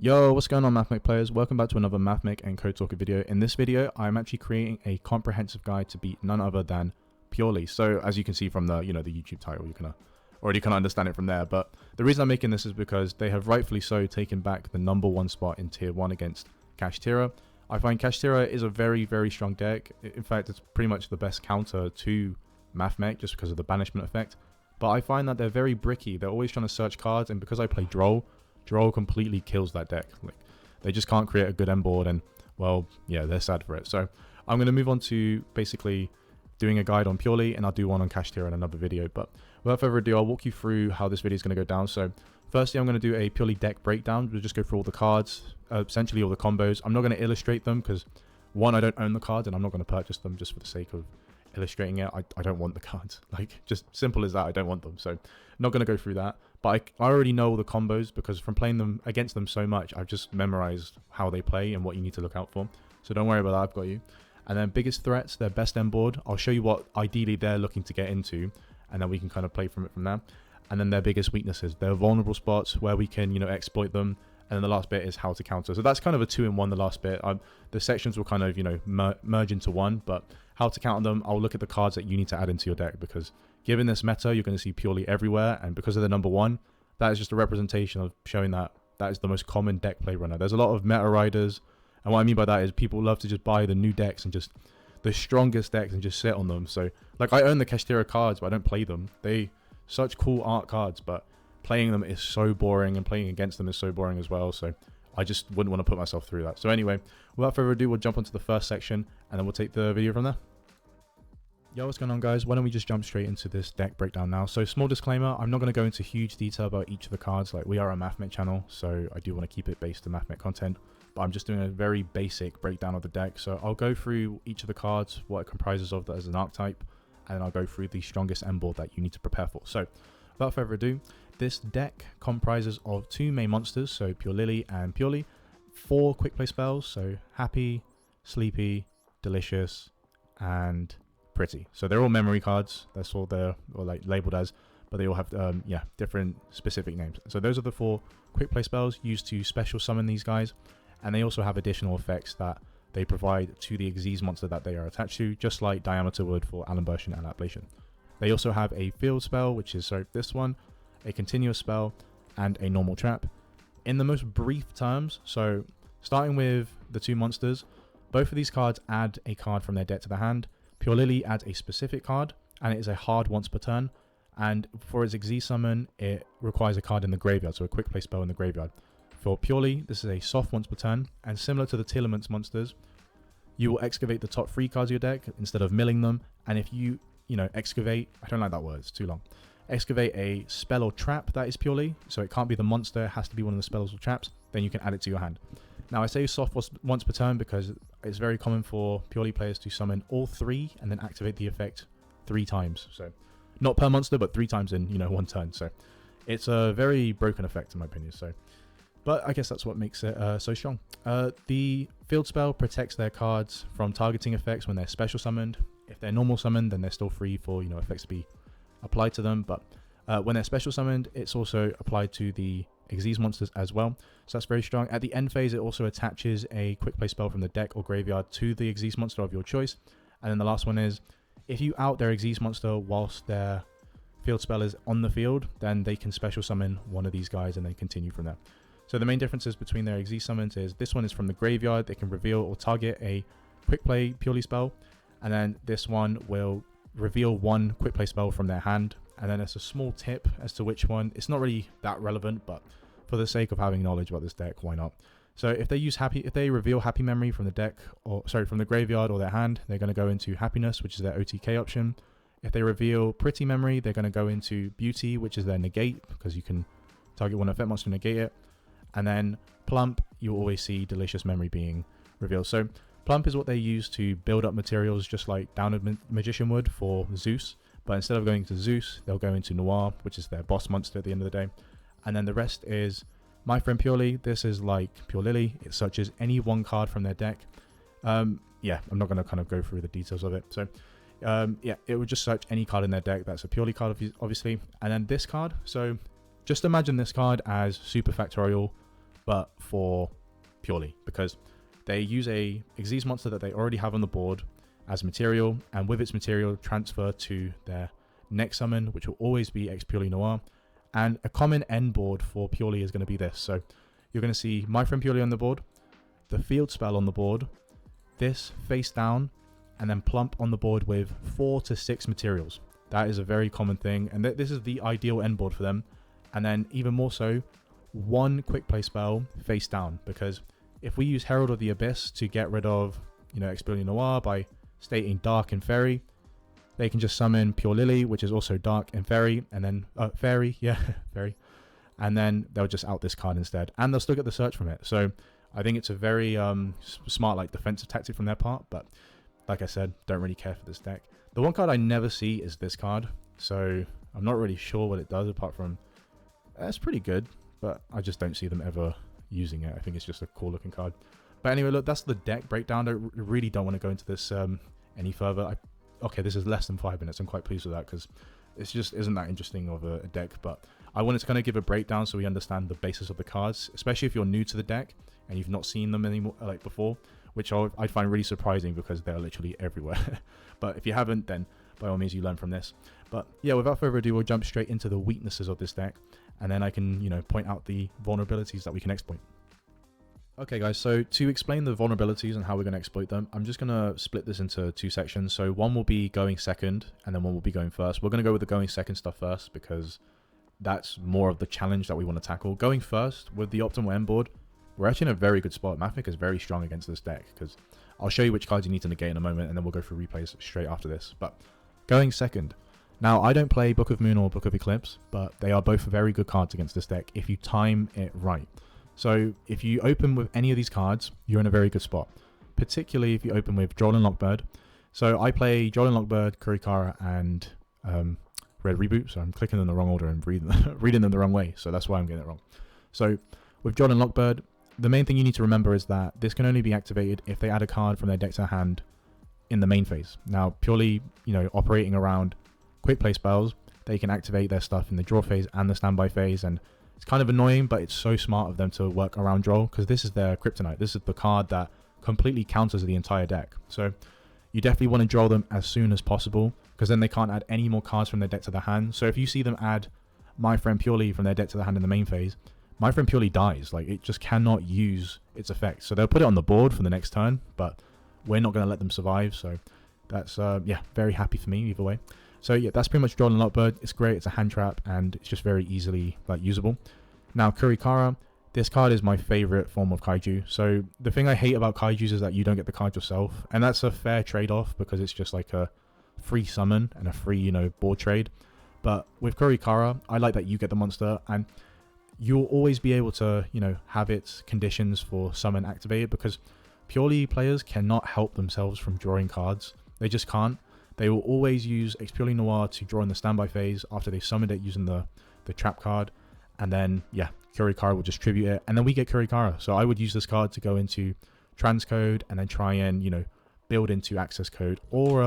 Yo, what's going on, Mathmech players? Welcome back to another Mathmech and Codetalker video. In this video, I'm actually creating a comprehensive guide to beat none other than Purrely. So, as you can see from the, the YouTube title, you can already kind of understand it from there. But the reason I'm making this is because they have rightfully so taken back the #1 spot in Tier 1 against Kashtira. I find Kashtira is a very, very strong deck. In fact, it's pretty much the best counter to Mathmech just because of the banishment effect. But I find that they're very bricky. They're always trying to search cards, and because I play Duel completely kills that deck. Like, they just can't create a good Endboard, and well, yeah, they're sad for it. So I'm going to move on to basically doing a guide on Purrely, and I'll do one on Kashtira in another video. But without further ado, I'll walk you through how this video is going to go down. So firstly, I'm going to do a Purrely deck breakdown. We'll just go through all the cards, essentially all the combos. I'm not going to illustrate them because, one, I don't own the cards, and I'm not going to purchase them just for the sake of illustrating it. I don't want the cards. Like, just simple as that. I don't want them. So not going to go through that. But I already know all the combos because from playing them against them so much, I've just memorized how they play and what you need to look out for. So don't worry about that, I've got you. And then biggest threats, their best Endboard. I'll show you what ideally they're looking to get into, and then we can kind of play from it from there. And then their biggest weaknesses, their vulnerable spots where we can, exploit them. And then the last bit is how to counter. So that's kind of a 2-in-1, the last bit. The sections will kind of, merge into one, but how to counter them, I'll look at the cards that you need to add into your deck, because given this meta, you're going to see Purrely everywhere, and because of the #1, that is just a representation of showing that that is the most common deck play runner. There's a lot of meta riders, and what I mean by that is people love to just buy the new decks and just the strongest decks and just sit on them. So, like, I own the Kashtira cards, but I don't play them. They such cool art cards, but playing them is so boring, and playing against them is so boring as well. So I just wouldn't want to put myself through that. So anyway, without further ado, we'll jump onto the first section, and then we'll take the video from there. Yo, what's going on, guys? Why don't we just jump straight into this deck breakdown now? So small disclaimer, I'm not going to go into huge detail about each of the cards. Like, we are a Mathmech channel, so I do want to keep it based to Mathmech content, but I'm just doing a very basic breakdown of the deck. So I'll go through each of the cards, what it comprises of that as an archetype, and then I'll go through the strongest Endboard that you need to prepare for. So without further ado, this deck comprises of 2 main monsters, so Purrely and Purrely, 4 quick play spells, so Happy, Sleepy, Delicious, and Pretty. So they're all memory cards. That's all they're labeled as, but they all have different specific names. So those are the 4 quick play spells used to special summon these guys, and they also have additional effects that they provide to the Xyz monster that they are attached to, just like Diameter would for Alembertion and Ablation. They also have a field spell, which is this one, a continuous spell, and a normal trap. In the most brief terms, so starting with the 2 monsters, both of these cards add a card from their deck to the hand. Purrely adds a specific card, and it is a hard once per turn, and for its Xyz summon, it requires a card in the graveyard, so a quick play spell in the graveyard. For Purrely, this is a soft once per turn, and similar to the Telements monsters, you will excavate the top 3 cards of your deck instead of milling them, and if you, excavate, I don't like that word, it's too long, excavate a spell or trap that is Purrely, so it can't be the monster, it has to be one of the spells or traps, then you can add it to your hand. Now, I say soft once per turn because it's very common for Purrely players to summon all 3 and then activate the effect 3 times. So not per monster, but 3 times in, 1 turn. So it's a very broken effect in my opinion. So, but I guess that's what makes it so strong. The field spell protects their cards from targeting effects when they're special summoned. If they're normal summoned, then they're still free for, effects to be applied to them. But when they're special summoned, it's also applied to the Xyz monsters as well, so that's very strong. At the end phase, it also attaches a quick play spell from the deck or graveyard to the Xyz monster of your choice. And then the last one is, if you out their Xyz monster whilst their field spell is on the field, then they can special summon one of these guys and then continue from there. So the main differences between their Xyz summons is this one is from the graveyard. They can reveal or target a quick play Purrely spell, and then this one will reveal 1 quick play spell from their hand. And then it's a small tip as to which one. It's not really that relevant, but for the sake of having knowledge about this deck, why not? So if they reveal Happy Memory from the deck, from the graveyard or their hand, they're going to go into Happiness, which is their OTK option. If they reveal Pretty Memory, they're going to go into Beauty, which is their negate, because you can target one effect monster to negate it. And then Plump, you'll always see Delicious Memory being revealed. So Plump is what they use to build up materials, just like Downward Magician would for Zeus. But instead of going to Zeus, they'll go into Noir, which is their boss monster at the end of the day. And then the rest is My Friend Purrely. This is like Purrely. It searches any 1 card from their deck. I'm not going to kind of go through the details of it. So, it would just search any card in their deck. That's a Purrely card, obviously. And then this card. So, just imagine this card as Super Factorial, but for Purrely, because they use a Xyz monster that they already have on the board as material, and with its material transfer to their next summon, which will always be X Purrely Noir. And a common end board for Purrely is going to be this. So you're going to see My Friend Purrely on the board, the field spell on the board, this face down, and then plump on the board with 4 to 6 materials. That is a very common thing, and this is the ideal end board for them. And then even more so, one quick play spell face down, because if we use Herald of the Abyss to get rid of, X Purrely Noir by stating Dark and Fairy, they can just summon Pure Lily, which is also Dark and Fairy, and then Fairy, Fairy, and then they'll just out this card instead, and they'll still get the search from it. So I think it's a very smart defensive tactic from their part, but like I said, don't really care for this deck. The one card I never see is this card, so I'm not really sure what it does apart from it's pretty good, but I just don't see them ever using it. I think it's just a cool looking card. But anyway, look, that's the deck breakdown. I really don't want to go into this any further. Okay, this is less than 5 minutes. I'm quite pleased with that because it just isn't that interesting of a deck. But I wanted to kind of give a breakdown so we understand the basis of the cards, especially if you're new to the deck and you've not seen them anymore before, which I find really surprising because they're literally everywhere. But if you haven't, then by all means you learn from this. But yeah, without further ado, we'll jump straight into the weaknesses of this deck, and then I can point out the vulnerabilities that we can exploit. Okay guys, so to explain the vulnerabilities and how we're going to exploit them, I'm just going to split this into 2 sections. So one will be going second, and then one will be going first. We're going to go with the going second stuff first, because that's more of the challenge that we want to tackle. Going first, with the optimal end board, we're actually in a very good spot. Mathmech is very strong against this deck, because I'll show you which cards you need to negate in a moment, and then we'll go through replays straight after this. But going second. Now, I don't play Book of Moon or Book of Eclipse, but they are both very good cards against this deck if you time it right. So if you open with any of these cards, you're in a very good spot, particularly if you open with Duel and Lockbird. So I play Duel and Lockbird, Kurikara, and Red Reboot. So I'm clicking in the wrong order and reading them the wrong way. So that's why I'm getting it wrong. So with Duel and Lockbird, the main thing you need to remember is that this can only be activated if they add a card from their deck to hand in the main phase. Now, purely, operating around quick play spells, they can activate their stuff in the draw phase and the standby phase, and it's kind of annoying, but it's so smart of them to work around draw, because this is their kryptonite. This is the card that completely counters the entire deck. So you definitely want to draw them as soon as possible, because then they can't add any more cards from their deck to the hand. So if you see them add My Friend Purrely from their deck to the hand in the main phase, My Friend Purrely dies. It just cannot use its effect. So they'll put it on the board for the next turn, but we're not going to let them survive. So that's, very happy for me either way. So yeah, that's pretty much Duel and Lockbird. It's great, it's a hand trap, and it's just very easily usable. Now, Kurikara, this card is my favorite form of kaiju. So the thing I hate about kaijus is that you don't get the card yourself, and that's a fair trade-off because it's just like a free summon and a free, board trade. But with Kurikara, I like that you get the monster, and you'll always be able to, have its conditions for summon activated, because Purrely players cannot help themselves from drawing cards. They just can't. They will always use X Purrely Noir to draw in the standby phase after they summoned it using the trap card. And then, yeah, Kurikara will just tribute it. And then we get Kurikara. So I would use this card to go into transcode and then try and, build into access code or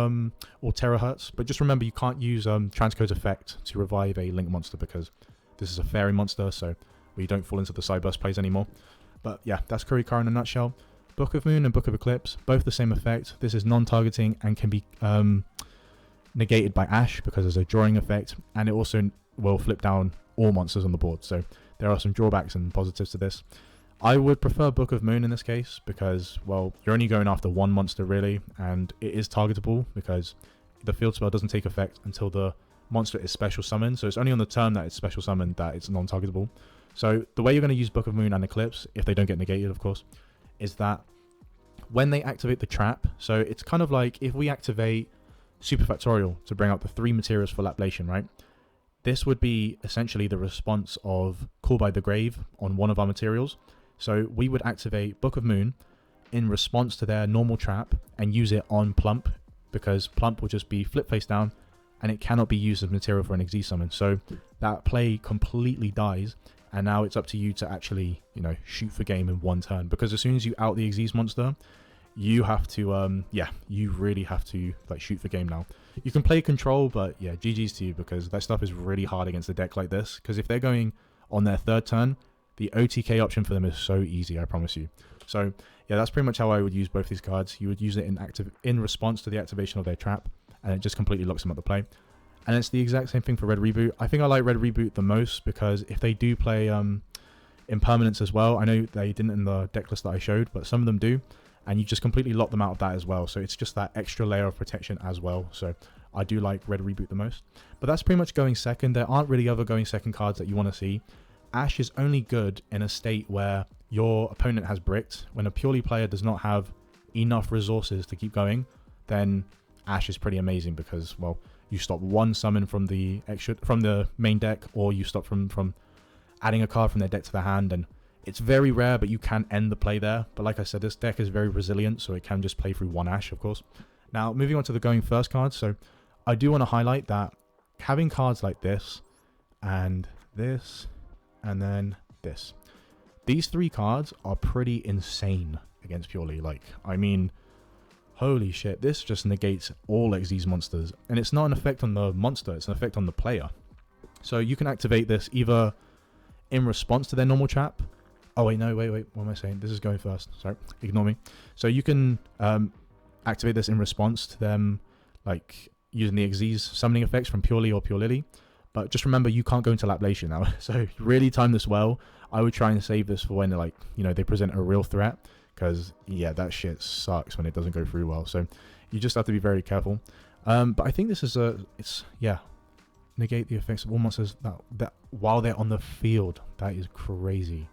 terahertz. But just remember, you can't use transcode's effect to revive a link monster, because this is a fairy monster. So we don't fall into the Cyburst plays anymore. But yeah, that's Kurikara in a nutshell. Book of Moon and Book of Eclipse, both the same effect. This is non-targeting and can be negated by Ash because there's a drawing effect, and it also will flip down all monsters on the board. So there are some drawbacks and positives to this. I would prefer Book of Moon in this case because, well, you're only going after one monster really, and it is targetable because the field spell doesn't take effect until the monster is special summoned. So it's only on the turn that it's special summoned that it's non-targetable. So the way you're going to use Book of Moon and Eclipse, if they don't get negated of course, is that when they activate the trap, so it's kind of like if we activate Superfactorial to bring out the 3 materials for Laplation, right? This would be essentially the response of Call by the Grave on one of our materials. So we would activate Book of Moon in response to their normal trap and use it on Plump, because Plump will just be flip face down and it cannot be used as material for an XZ summon. So that play completely dies. And now it's up to you to actually, shoot for game in one turn. Because as soon as you out the Xyz monster, you have to, you really have to shoot for game now. You can play control, but yeah, GG's to you, because that stuff is really hard against a deck like this. Because if they're going on their 3rd turn, The OTK option for them is so easy, I promise you. So yeah, that's pretty much how I would use both these cards. You would use it in response to the activation of their trap, and it just completely locks them up to play. And it's the exact same thing for Red Reboot. I think I like Red Reboot the most because if they do play Impermanence as well, I know they didn't in the deck list that I showed, but some of them do, and you just completely lock them out of that as well. So it's just that extra layer of protection as well. So I do like Red Reboot the most. But that's pretty much going second. There aren't really other going second cards that you want to see. Ash is only good in a state where your opponent has bricked. When a purely player does not have enough resources to keep going, then Ash is pretty amazing because, well, you stop one summon from the main deck, or you stop from adding a card from their deck to their hand, and it's very rare, but you can end the play there. But like I said, this deck is very resilient, so it can just play through one Ash, of course. Now, moving on to the going first cards. So I do want to highlight that having cards like this, and this, and then this. These three cards are pretty insane against Purely. Like, I mean, holy shit, this just negates all Xyz monsters. And it's not an effect on the monster, it's an effect on the player. So you can activate this either in response to their normal trap. Oh, wait, no, wait, what am I saying? This is going first. Sorry, ignore me. So you can activate this in response to them, like, using the Xyz summoning effects from Purely or Pure Lily. But just remember, you can't go into Laplation now. So really time this well. I would try and save this for when, like, you know, they present a real threat. Because, yeah, that shit sucks when it doesn't go through well. So you just have to be very careful. But I think this is negate the effects of all monsters that while they're on the field. That is crazy.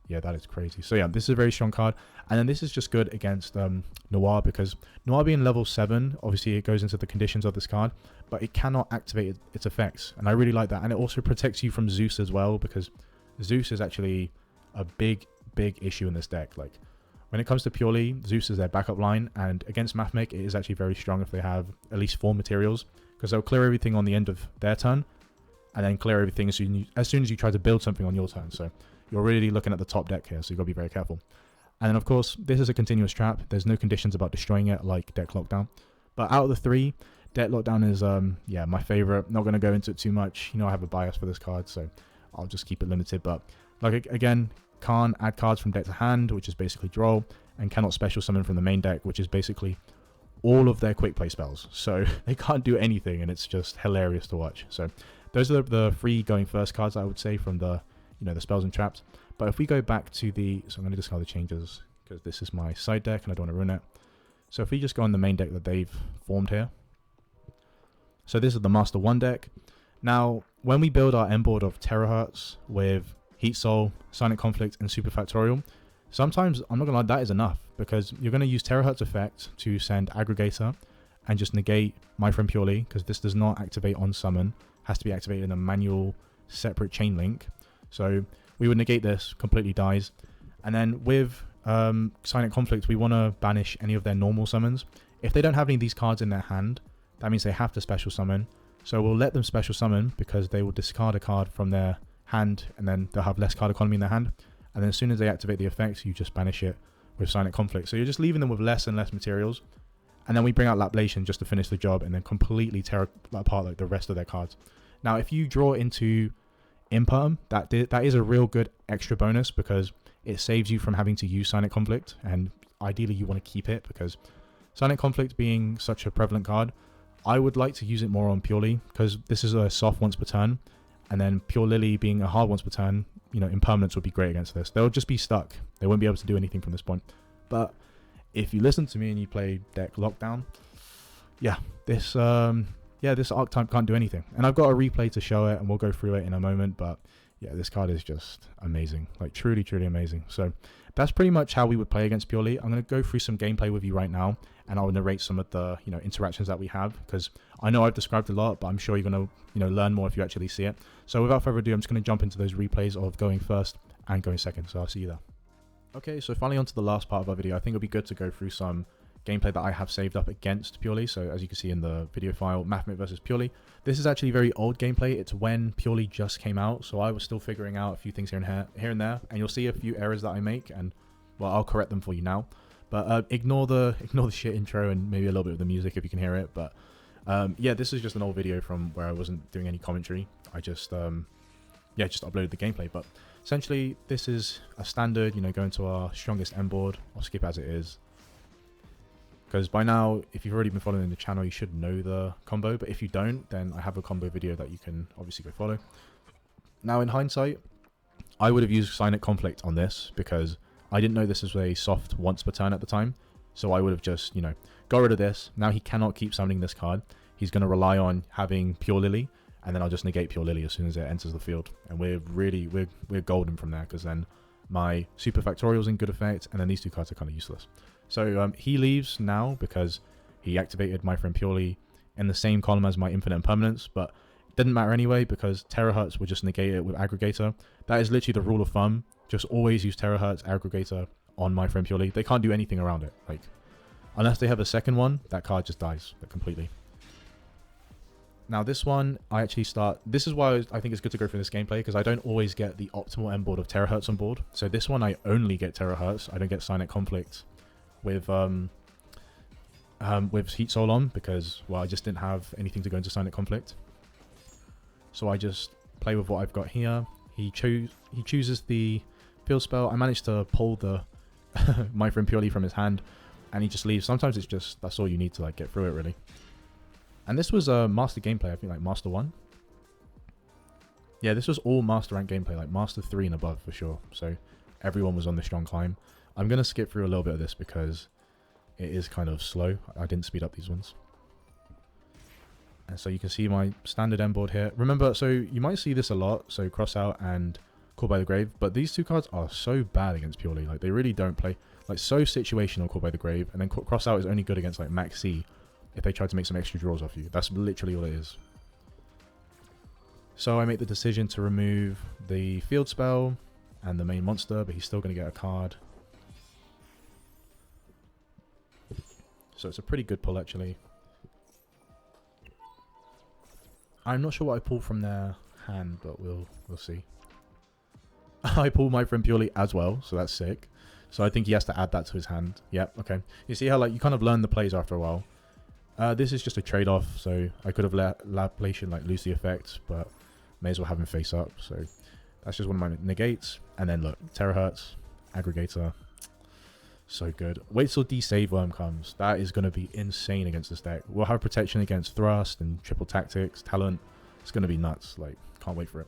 Yeah, that is crazy. So yeah, this is a very strong card. And then this is just good against Noir, because Noir being level 7, obviously it goes into the conditions of this card, but it cannot activate its effects. And I really like that. And it also protects you from Zeus as well, because Zeus is actually a big issue in this deck. Like, when it comes to Purely, Zeus is their backup line, and against Mathmech, it is actually very strong if they have at least 4 materials, because they'll clear everything on the end of their turn, and then clear everything as soon as you try to build something on your turn. So you're really looking at the top deck here, so you've got to be very careful. And then, of course, this is a continuous trap. There's no conditions about destroying it like Deck Lockdown. But out of the 3, Deck Lockdown is, yeah, my favorite. Not going to go into it too much. You know, I have a bias for this card, so I'll just keep it limited. But, like, again, can't add cards from deck to hand, which is basically draw, and cannot special summon from the main deck, which is basically all of their quick play spells. So they can't do anything, and it's just hilarious to watch. So those are the 3 going first cards, I would say, from the, you know, the spells and traps. But if we go back to the, so I'm going to discard the changes because this is my side deck and I don't want to ruin it. So if we just go on the main deck that they've formed here. So this is the Master 1 deck. Now, when we build our Endboard of Terahertz with Heat Soul, Silent Conflict, and Super Factorial, sometimes, I'm not going to lie, that is enough, because you're going to use Terahertz effect to send Aggregator and just negate My Friend Purely, because this does not activate on summon, has to be activated in a manual separate chain link. So we would negate this, completely dies. And then with Silent Conflict, we want to banish any of their normal summons. If they don't have any of these cards in their hand, that means they have to special summon. So we'll let them special summon because they will discard a card from their hand, and then they'll have less card economy in their hand. And then as soon as they activate the effects, you just banish it with Silent Conflict. So you're just leaving them with less and less materials. And then we bring out Laplation just to finish the job and then completely tear apart like the rest of their cards. Now, if you draw into Imperm, that is a real good extra bonus because it saves you from having to use Silent Conflict, and ideally you want to keep it because Silent Conflict being such a prevalent card, I would like to use it more on Purely because this is a soft once per turn, and then Pure Lily being a hard once per turn, you know, Impermanence would be great against this. They'll just be stuck. They won't be able to do anything from this point. But if you listen to me and you play Deck Lockdown, yeah, this archetype can't do anything. And I've got a replay to show it, and we'll go through it in a moment. But yeah, this card is just amazing, like truly, truly amazing. So that's pretty much how we would play against Purely. I'm going to go through some gameplay with you right now, and I'll narrate some of the, you know, interactions that we have, because I know I've described a lot, but I'm sure you're going to, you know, learn more if you actually see it. So without further ado, I'm just going to jump into those replays of going first and going second. So I'll see you there. Okay, so finally onto the last part of our video. I think it'll be good to go through some gameplay that I have saved up against Purely. So as you can see in the video file, Mathmech versus Purely. This is actually very old gameplay. It's when Purely just came out, so I was still figuring out a few things here and there, and you'll see a few errors that I make, and well, I'll correct them for you now. But ignore the shit intro and maybe a little bit of the music if you can hear it. But yeah, this is just an old video from where I wasn't doing any commentary. I just just uploaded the gameplay. But essentially, this is a standard, you know, going to our strongest Endboard. I'll skip as it is. Because by now, if you've already been following the channel, you should know the combo. But if you don't, then I have a combo video that you can obviously go follow. Now, in hindsight, I would have used Silent Conflict on this because I didn't know this was a soft once per turn at the time. So I would have just, you know, got rid of this. Now he cannot keep summoning this card. He's going to rely on having Pure Lily, and then I'll just negate Pure Lily as soon as it enters the field. And we're golden from there, because then my Super Factorial's in good effect, and then these two cards are kind of useless. So he leaves now because he activated my friend Purely in the same column as my Infinite Impermanence, but it didn't matter anyway because Terahertz would just negate it with Aggregator. That is literally the rule of thumb. Just always use Terahertz Aggregator on my friend Purely. They can't do anything around it. Like, unless they have a second one, that card just dies completely. Now this one, I actually start... This is why I think it's good to go for this gameplay, because I don't always get the optimal Endboard of Terahertz on board. So this one, I only get Terahertz. I don't get Silent Conflict with Heat Soul on, because, well, I just didn't have anything to go into Silent Conflict. So I just play with what I've got here. He chooses the field spell. I managed to pull the my friend Purely from his hand, and he just leaves. Sometimes it's just, that's all you need to like get through it, really. And this was a master gameplay, I think, like Master 1. Yeah, this was all Master rank gameplay, like Master 3 and above for sure. So everyone was on the strong climb. I'm going to skip through a little bit of this because it is kind of slow. I didn't speed up these ones. And so you can see my standard Endboard here. Remember, so you might see this a lot, so Cross Out and Call by the Grave, but these two cards are so bad against Purely. Like, they really don't play, like, so situational, Call by the Grave, and then Cross Out is only good against, like, Max C if they try to make some extra draws off you. That's literally all it is. So I make the decision to remove the field spell and the main monster, but he's still going to get a card. So it's a pretty good pull, actually. I'm not sure what I pull from their hand, but we'll see. I pull my friend Purely as well, so that's sick. So I think he has to add that to his hand. Yep, okay. You see how, like, you kind of learn the plays after a while. This is just a trade-off, so I could have let Lablation, like, lose the effect, but may as well have him face up. So that's just one of my negates. And then, look, Terahertz, Aggregator. So good. Wait till D-Save Worm comes. That is going to be insane against this deck. We'll have protection against Thrust and Triple Tactics, Talent. It's going to be nuts. Like, can't wait for it.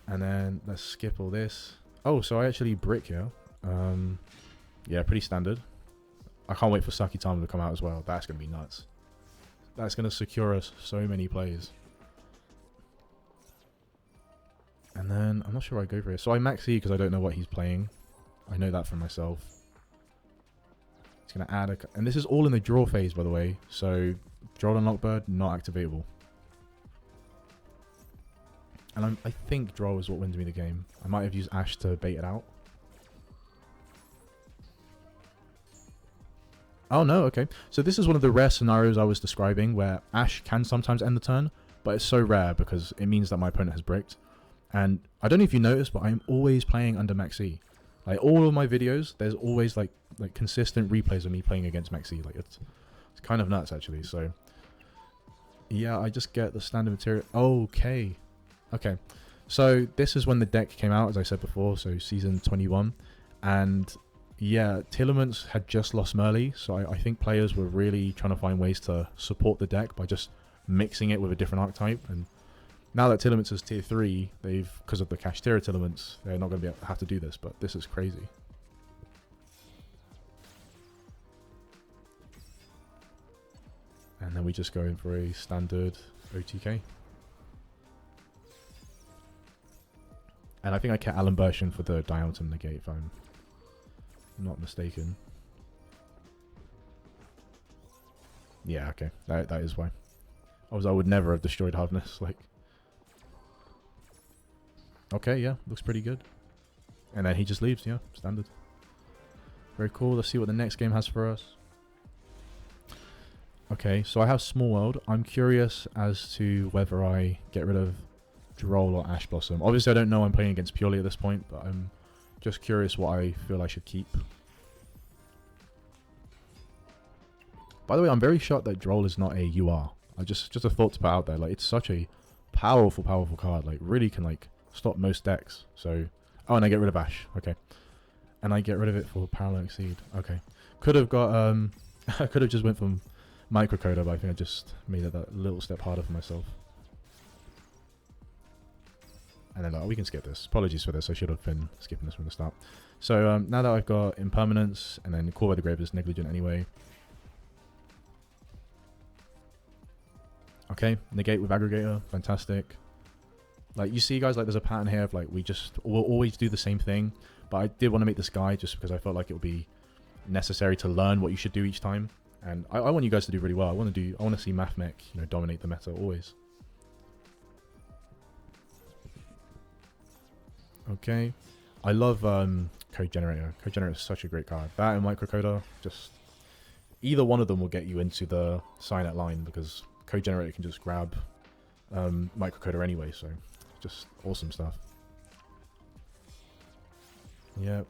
And then let's skip all this. Oh, so I actually brick here. Yeah, pretty standard. I can't wait for Sakitama to come out as well. That's going to be nuts. That's going to secure us so many plays. And then, I'm not sure I go for it. So I max E because I don't know what he's playing. I know that for myself. He's going to add a... And this is all in the draw phase, by the way. So, Draw and Lockbird, not activatable. And I think draw is what wins me the game. I might have used Ash to bait it out. Oh no, okay. So this is one of the rare scenarios I was describing where Ash can sometimes end the turn, but it's so rare because it means that my opponent has bricked. And I don't know if you noticed, but I'm always playing under Max E. Like, all of my videos, there's always like consistent replays of me playing against Max E. Like, it's kind of nuts, actually. So yeah, I just get the standard material. Okay. Okay, so this is when the deck came out, as I said before, so season 21. And yeah, Tillaments had just lost Merly, so I think players were really trying to find ways to support the deck by just mixing it with a different archetype. And now that Tillaments is tier 3, because of the Kashtira Tillaments, they're not going to have to do this, but this is crazy. And then we just go in for a standard OTK. And I think I kept Alan Bershin for the Dialton negate, if I'm not mistaken. Yeah, okay. That is why. Otherwise, I would never have destroyed Harvness. Like, okay, yeah, looks pretty good. And then he just leaves, yeah, standard. Very cool. Let's see what the next game has for us. Okay, so I have Small World. I'm curious as to whether I get rid of Droll or Ash Blossom. Obviously, I don't know I'm playing against Purely at this point, but I'm just curious what I feel I should keep. By the way, I'm very shocked that Droll is not a UR. Just a thought to put out there. Like, it's such a powerful card. Like, really can, like, stop most decks. So, oh, and I get rid of Ash. Okay. And I get rid of it for Parallel Exceed. Okay. Could have got, I could have just went from Microcoder, but I think I just made it that little step harder for myself. And then we can skip this. Apologies for this. I should have been skipping this from the start. So now that I've got Impermanence, and then Call by the Grave is negligent anyway. Okay, negate with Aggregator. Fantastic. Like, you see, guys, like, there's a pattern here of, like, we'll always do the same thing. But I did want to make this guide just because I felt like it would be necessary to learn what you should do each time. And I want you guys to do really well. I want to see Mathmech, dominate the meta always. Okay, I love Code Generator. Code Generator is such a great card. That and Microcoder, just either one of them will get you into the Signet line because Code Generator can just grab Microcoder anyway. So just awesome stuff. Yep.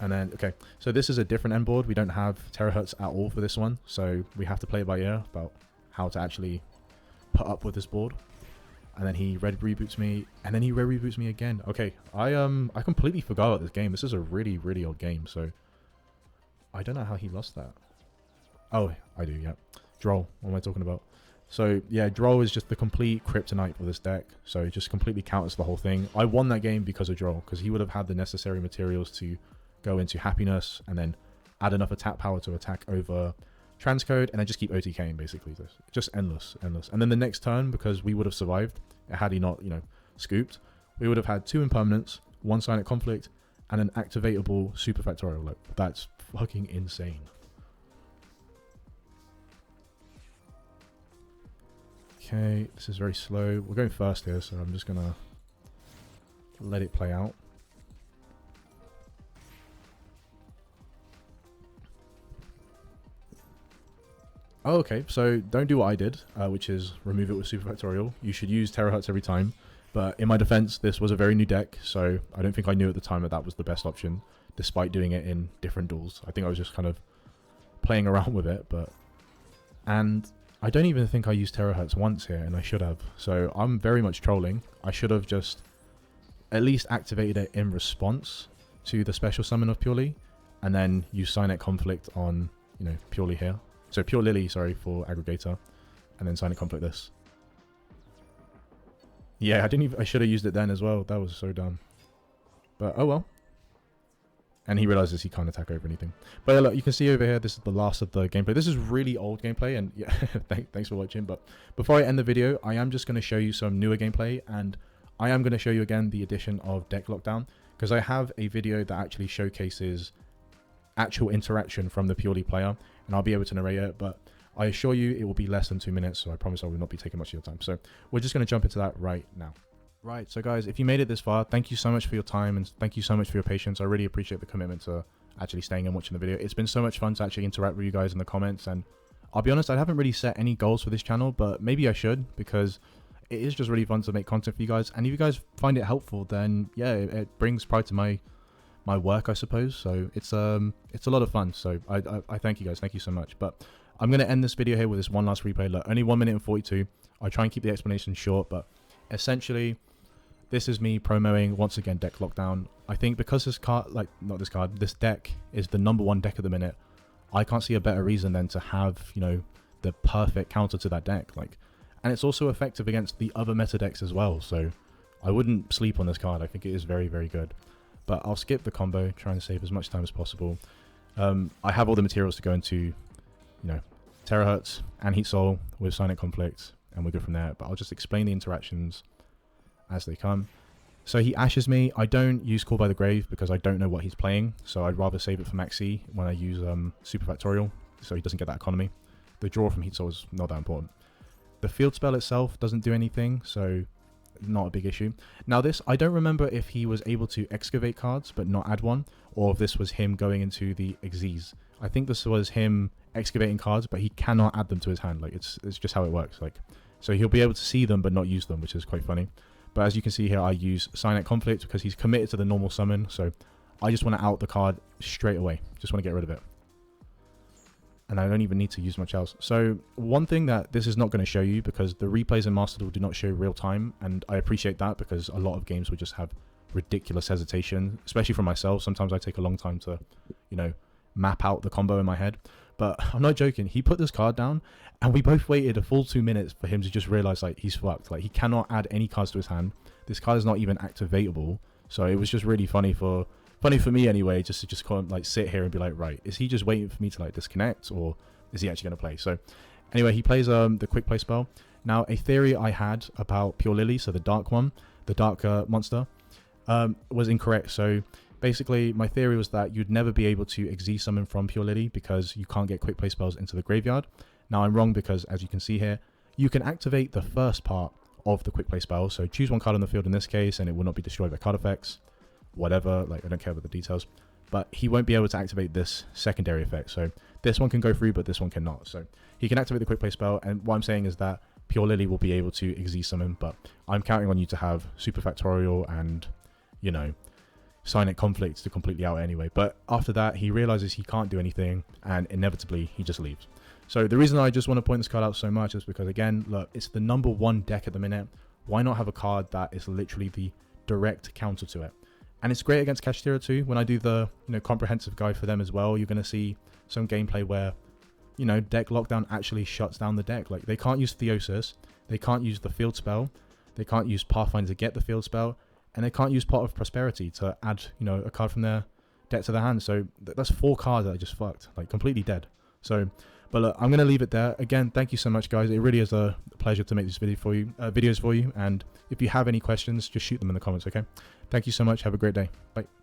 And then, okay, so this is a different Endboard. We don't have terahertz at all for this one, so we have to play it by ear about how to actually put up with this board. And then he red reboots me, and then he red reboots me again. Okay, I completely forgot about this game. This is a really, really old game, so I don't know how he lost that. Oh, I do, yeah. Droll, what am I talking about? So, yeah, Droll is just the complete kryptonite for this deck, so it just completely counters the whole thing. I won that game because of Droll, because he would have had the necessary materials to go into Happiness, and then add enough attack power to attack over transcode, and then just keep OTKing, basically. Just endless. And then the next turn, because we would have survived, had he not, scooped, we would have had 2 Impermanents, 1 Silent Conflict, and an activatable Super Factorial. Like, that's fucking insane. Okay, this is very slow. We're going first here, so I'm just gonna let it play out. Oh, okay, so don't do what I did, which is remove it with Super Factorial. You should use terahertz every time. But in my defense, this was a very new deck, so I don't think I knew at the time that that was the best option, despite doing it in different duels. I think I was just kind of playing around with it, and I don't even think I used terahertz once here, and I should have. So I'm very much trolling. I should have just at least activated it in response to the special summon of Purrely, and then use Signet Conflict on, Purrely here. So Pure Lily, sorry, for Aggregator, and then Signet Conflict this. Yeah, I should have used it then as well. That was so dumb. But oh well. And he realizes he can't attack over anything. But yeah, look, you can see over here, this is the last of the gameplay. This is really old gameplay, and yeah, thanks for watching. But before I end the video, I am just going to show you some newer gameplay, and I am going to show you again the addition of Deck Lockdown, because I have a video that actually showcases actual interaction from the Purrely player, and I'll be able to narrate it, but I assure you it will be less than 2 minutes, so I promise I will not be taking much of your time. So we're just going to jump into that right now. Right, so guys, if you made it this far, thank you so much for your time, and thank you so much for your patience. I really appreciate the commitment to actually staying and watching the video. It's been so much fun to actually interact with you guys in the comments, and I'll be honest, I haven't really set any goals for this channel, but maybe I should, because it is just really fun to make content for you guys, and if you guys find it helpful, then yeah, it brings pride to my work, I suppose. So it's a lot of fun, so I thank you guys, thank you so much. But I'm going to end this video here with this one last replay. Look, only 1 minute and 42. I try and keep the explanation short, but essentially this is me promoting once again Deck Lockdown. I think because this card, this deck is the #1 deck at the minute, I can't see a better reason than to have, the perfect counter to that deck. And it's also effective against the other meta decks as well, so I wouldn't sleep on this card. I think it is very, very good. But I'll skip the combo, trying to save as much time as possible. I have all the materials to go into, terahertz and Heat Soul with Signet Conflict, and we'll go from there. But I'll just explain the interactions as they come. So he ashes me. I don't use Call by the Grave because I don't know what he's playing, so I'd rather save it for Max C when I use Super Factorial, so he doesn't get that economy. The draw from Heat Soul is not that important. The field spell itself doesn't do anything, so not a big issue. Now this, I don't remember if he was able to excavate cards but not add one, or if this was him going into the Xyz. I think this was him excavating cards, but he cannot add them to his hand. It's just how it works. So he'll be able to see them but not use them, which is quite funny. But as you can see here, I use Signet Conflict because he's committed to the normal summon, so I just want to out the card straight away. Just want to get rid of it. and I don't even need to use much else. So one thing that this is not going to show you, because the replays in Master Duel do not show real time, and I appreciate that because a lot of games would just have ridiculous hesitation, especially for myself. Sometimes I take a long time to, you know, map out the combo in my head. But I'm not joking, he put this card down and we both waited a full 2 minutes for him to just realize like he's fucked. Like he cannot add any cards to his hand. This card is not even activatable. So it was just really funny for me anyway, just to kind of like sit here and be like, right, is he just waiting for me to like disconnect, or is he actually going to play? So anyway, he plays the quick play spell. Now a theory I had about Purrely, so the dark one, the dark monster, was incorrect. So basically my theory was that you'd never be able to Xyz summon from Purrely because you can't get quick play spells into the graveyard. Now I'm wrong, because as you can see here, you can activate the first part of the quick play spell. So choose one card on the field in this case and it will not be destroyed by card effects, whatever, like I don't care about the details, but he won't be able to activate this secondary effect. So this one can go through, but this one cannot. So he can activate the quick play spell, and what I'm saying is that Purrely will be able to Xyz summon, but I'm counting on you to have Super Factorial and, you know, Signet Conflict to completely out anyway. But after that, he realizes he can't do anything, and inevitably he just leaves. So the reason I just want to point this card out so much is because, again, look, it's the #1 deck at the minute. Why not have a card that is literally the direct counter to it? And it's great against Kashtira too. When I do the, you know, comprehensive guide for them as well, you're going to see some gameplay where, you know, deck lockdown actually shuts down the deck. Like they can't use Theosis, they can't use the field spell, they can't use Pathfinder to get the field spell, and they can't use Pot of Prosperity to add, you know, a card from their deck to their hand. So that's 4 cards that are just fucked, like completely dead. So, but look, I'm going to leave it there. Again, thank you so much, guys. It really is a pleasure to make this video for you, videos for you. And if you have any questions, just shoot them in the comments, okay? Thank you so much. Have a great day. Bye.